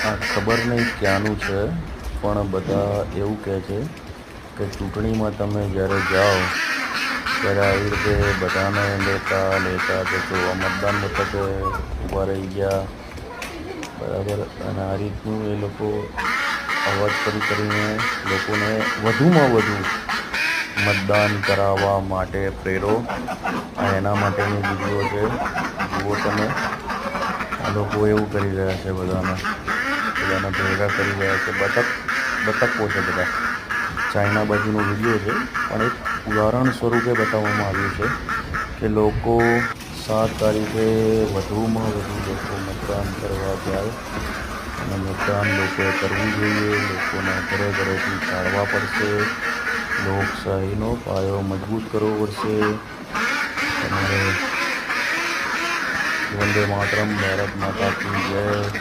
આ ખબર નહીં ક્યાંનું છે, પણ બધા એવું કહે છે કે ચૂંટણીમાં તમે જ્યારે જાઓ ત્યારે આવી રીતે બધાને લેતા જશો. મતદાન મથકે ઊભા રહી ગયા, બરાબર. અને આ રીતનું એ લોકો અવાજ કરીને લોકોને વધુમાં વધુ મતદાન કરાવવા માટે પ્રેરો. આ એના માટેની વિડીયો છે, જુઓ તમે. આ લોકો એવું કરી રહ્યા છે, બધાને ભેગા કરી રહ્યા છે. બતકો છે બધા. ચાઇના બાજુનો વિડીયો છે, પણ એક ઉદાહરણ સ્વરૂપે બતાવવામાં આવ્યું છે કે લોકો 7 તારીખે વધુમાં વધુ લોકો મતદાન કરવા જાય અને મતદાન લોકોએ કરવું જોઈએ. લોકોને ઘરે ઘરેથી કાઢવા પડશે. લોકશાહીનો પાયો મજબૂત કરવો પડશે. તમારે વંદે માતરમ, ભારત માતા કી જય.